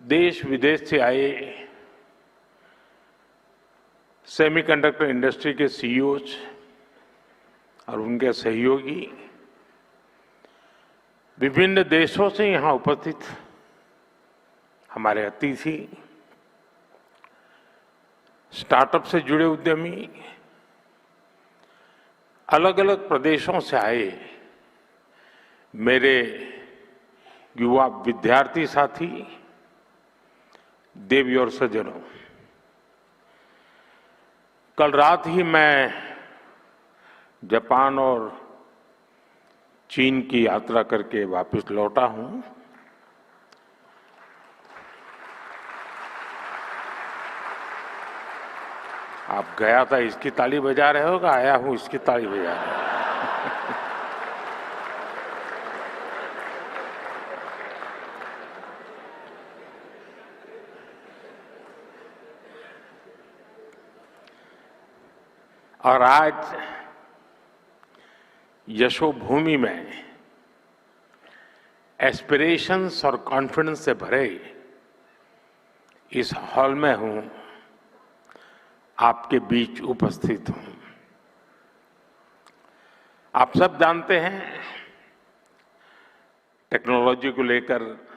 देश विदेश से आए सेमीकंडक्टर इंडस्ट्री के सीईओज और उनके सहयोगी विभिन्न देशों से यहां उपस्थित हमारे अतिथि, स्टार्टअप से जुड़े उद्यमी, अलग अलग प्रदेशों से आए मेरे युवा विद्यार्थी साथी, देवी और सज्जनों, कल रात ही मैं जापान और चीन की यात्रा करके वापस लौटा हूं। आप गया था इसकी ताली बजा रहे होगा, आया हूं इसकी ताली बजा रहे हो। और आज यशोभूमि में एस्पिरेशंस और कॉन्फिडेंस से भरे इस हॉल में हूं, आपके बीच उपस्थित हूं। आप सब जानते हैं टेक्नोलॉजी को लेकर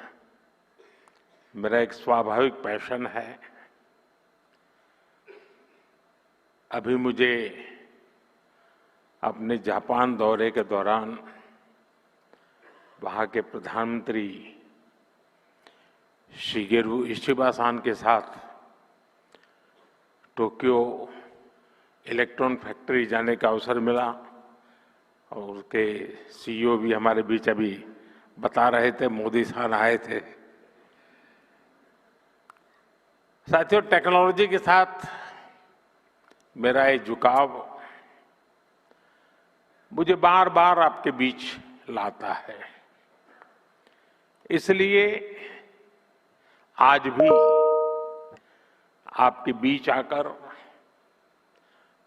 मेरा एक स्वाभाविक पैशन है। अभी मुझे अपने जापान दौरे के दौरान वहां के प्रधानमंत्री शिगेरू इशिबा-सान के साथ टोक्यो इलेक्ट्रॉन फैक्ट्री जाने का अवसर मिला और उसके सीईओ भी हमारे बीच अभी बता रहे थे, मोदी साहब आए थे। साथियों, टेक्नोलॉजी के साथ मेरा ये झुकाव मुझे बार बार आपके बीच लाता है। इसलिए आज भी आपके बीच आकर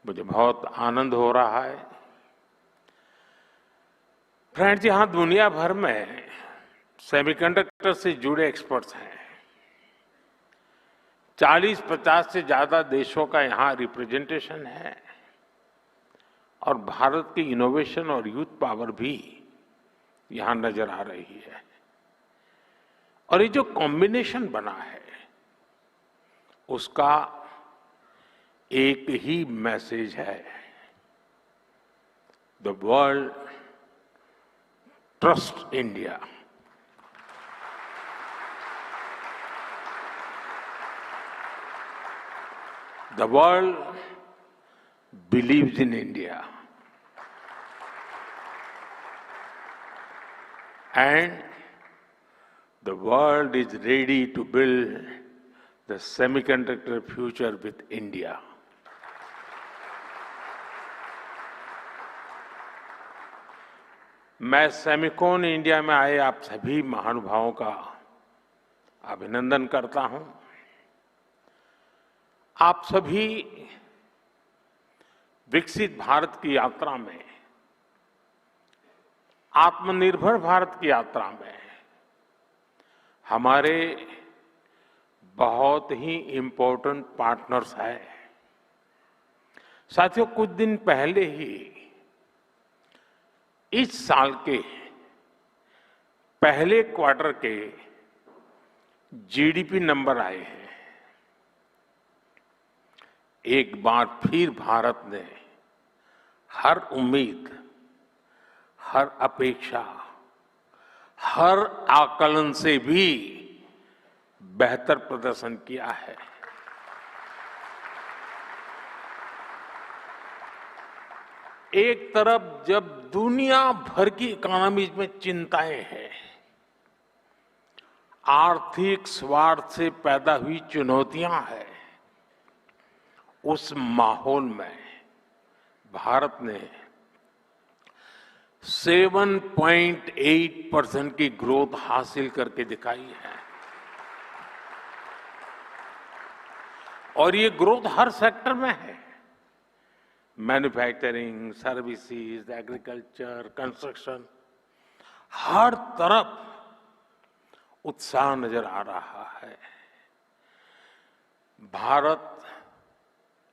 मुझे बहुत आनंद हो रहा है। फ्रेंड्स, यहां दुनिया भर में सेमीकंडक्टर से जुड़े एक्सपर्ट्स हैं। 40-50 से ज्यादा देशों का यहां रिप्रेजेंटेशन है और भारत की इनोवेशन और यूथ पावर भी यहां नजर आ रही है। और ये जो कॉम्बिनेशन बना है उसका एक ही मैसेज है, the world trust India. The world believes in India, and the world is ready to build the semiconductor future with India. मैं सेमिकॉन इंडिया में आए आप सभी महानुभावों का अभिनंदन करता हूं। आप सभी विकसित भारत की यात्रा में, आत्मनिर्भर भारत की यात्रा में हमारे बहुत ही इम्पोर्टेंट पार्टनर्स हैं। साथियों, कुछ दिन पहले ही इस साल के पहले क्वार्टर के जीडीपी नंबर आए हैं। एक बार फिर भारत ने हर उम्मीद, हर अपेक्षा, हर आकलन से भी बेहतर प्रदर्शन किया है। एक तरफ जब दुनिया भर की इकोनॉमीज में चिंताएं हैं, आर्थिक स्वार्थ से पैदा हुई चुनौतियां हैं, उस माहौल में भारत ने 7.8% की ग्रोथ हासिल करके दिखाई है। और ये ग्रोथ हर सेक्टर में है, मैन्युफैक्चरिंग, सर्विसेज, एग्रीकल्चर, कंस्ट्रक्शन, हर तरफ उत्साह नजर आ रहा है। है। भारत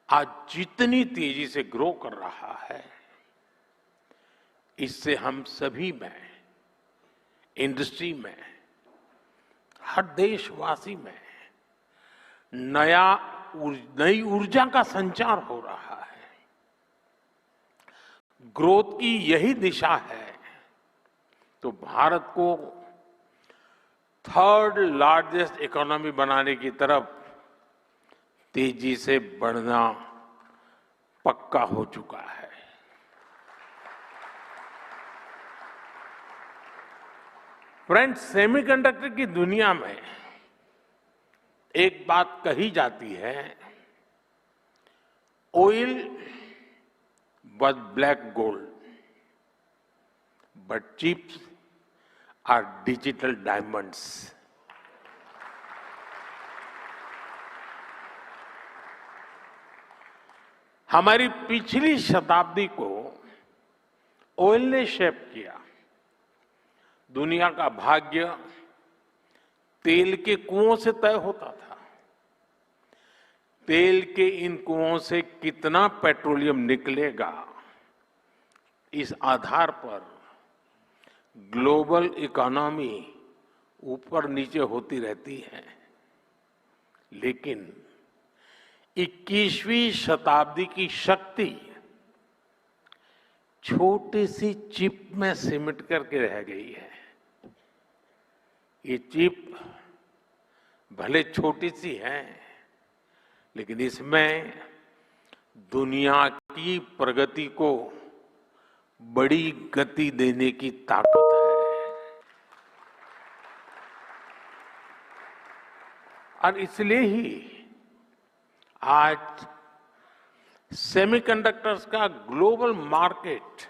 आज जितनी तेजी से ग्रो कर रहा है, इससे हम सभी में, इंडस्ट्री में, हर देशवासी में नई ऊर्जा का संचार हो रहा है। ग्रोथ की यही दिशा है, तो भारत को थर्ड लार्जेस्ट इकोनॉमी बनाने की तरफ तेजी से बढ़ना पक्का हो चुका है। फ्रेंड्स, सेमीकंडक्टर की दुनिया में एक बात कही जाती है, oil was black gold, but chips are digital diamonds. हमारी पिछली शताब्दी को ऑयल ने शेप किया। दुनिया का भाग्य तेल के कुओं से तय होता था। तेल के इन कुओं से कितना पेट्रोलियम निकलेगा, इस आधार पर ग्लोबल इकोनॉमी ऊपर नीचे होती रहती है। लेकिन 21वीं शताब्दी की शक्ति छोटी सी चिप में सिमट करके रह गई है। ये चिप भले छोटी सी है, लेकिन इसमें दुनिया की प्रगति को बड़ी गति देने की ताकत है। और इसलिए ही आज सेमीकंडक्टर्स का ग्लोबल मार्केट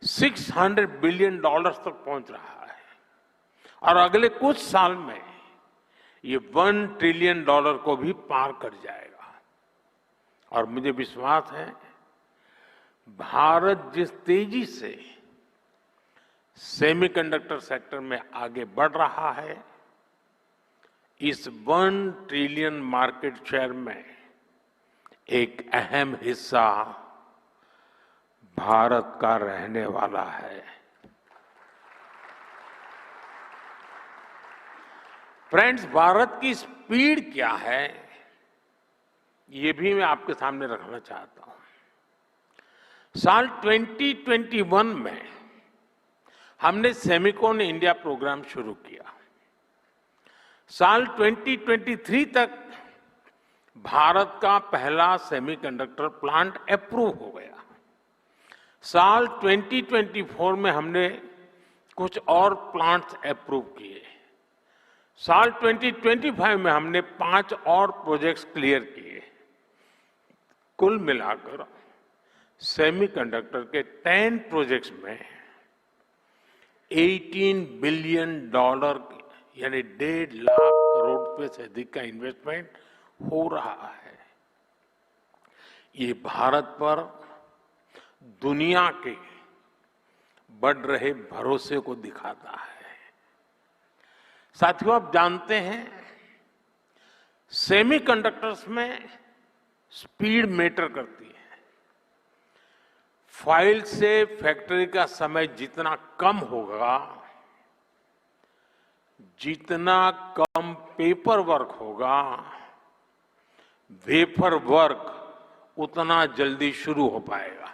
$600 बिलियन तक पहुंच रहा है और अगले कुछ साल में ये $1 ट्रिलियन को भी पार कर जाएगा। और मुझे विश्वास है, भारत जिस तेजी से सेमीकंडक्टर सेक्टर में आगे बढ़ रहा है, इस $1 ट्रिलियन मार्केट शेयर में एक अहम हिस्सा भारत का रहने वाला है। फ्रेंड्स, भारत की स्पीड क्या है, ये भी मैं आपके सामने रखना चाहता हूं। साल 2021 में हमने सेमिकॉन इंडिया प्रोग्राम शुरू किया। साल 2023 तक भारत का पहला सेमीकंडक्टर प्लांट अप्रूव हो गया। साल 2024 में हमने कुछ और प्लांट्स अप्रूव किए। साल 2025 में हमने 5 और प्रोजेक्ट्स क्लियर किए। कुल मिलाकर सेमीकंडक्टर के 10 प्रोजेक्ट्स में $18 बिलियन यानी 1.5 लाख करोड़ रुपए से अधिक का इन्वेस्टमेंट हो रहा है। ये भारत पर दुनिया के बढ़ रहे भरोसे को दिखाता है। साथियों, आप जानते हैं, सेमीकंडक्टर्स में स्पीड मैटर करती है। फाइल से फैक्ट्री का समय जितना कम होगा, जितना कम पेपर वर्क होगा, वेफर वर्क उतना जल्दी शुरू हो पाएगा।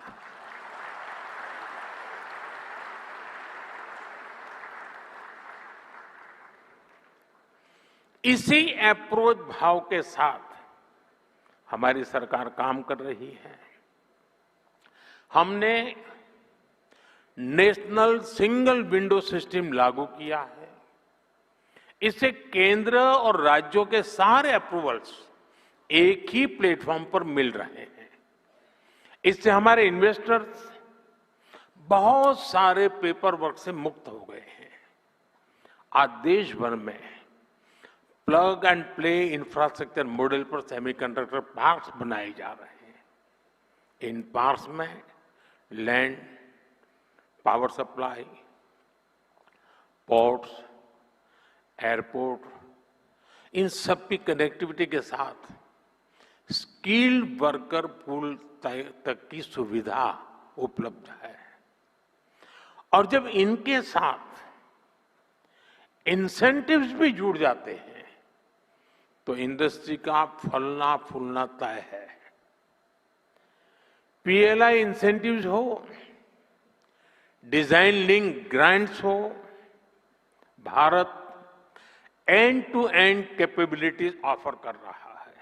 इसी अप्रोच भाव के साथ हमारी सरकार काम कर रही है। हमने नेशनल सिंगल विंडो सिस्टम लागू किया है। इससे केंद्र और राज्यों के सारे अप्रूवल्स एक ही प्लेटफॉर्म पर मिल रहे हैं। इससे हमारे इन्वेस्टर्स बहुत सारे पेपर वर्क से मुक्त हो गए हैं। आज देश भर में plug and play infrastructure model पर सेमीकंडक्टर पार्क्स बनाए जा रहे हैं। इन पार्क्स में land, power supply, ports, airport, इन सब की कनेक्टिविटी के साथ स्किल्ड वर्कर पूल तक की सुविधा उपलब्ध है। और जब इनके साथ इंसेंटिव्स भी जुड़ जाते हैं तो इंडस्ट्री का फलना फूलना तय है। पीएलआई इंसेंटिव्स हो, डिजाइन लिंक ग्रांट्स हो, Bharat end to end capabilities offer कर रहा है।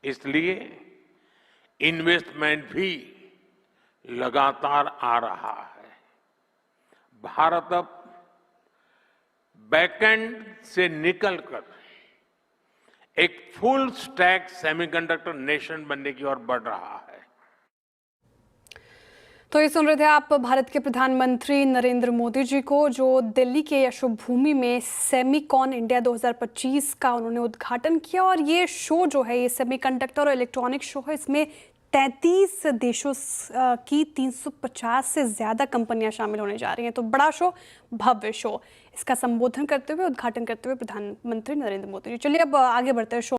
इसलिए इन्वेस्टमेंट भी लगातार आ रहा है। भारत अब बैकएंड से निकलकर एक फुल स्टैक सेमीकंडक्टर नेशन बनने की ओर बढ़ रहा है। तो ये सुन रहे थे आप भारत के प्रधानमंत्री नरेंद्र मोदी जी को, जो दिल्ली के यशोभूमि में सेमीकॉन इंडिया 2025 का उन्होंने उद्घाटन किया। और ये शो जो है, ये सेमीकंडक्टर और इलेक्ट्रॉनिक शो है। इसमें 33 देशों की 350 से ज़्यादा कंपनियां शामिल होने जा रही हैं। तो बड़ा शो, भव्य शो। इसका संबोधन करते हुए, उद्घाटन करते हुए प्रधानमंत्री नरेंद्र मोदी जी। चलिए अब आगे बढ़ते हैं शो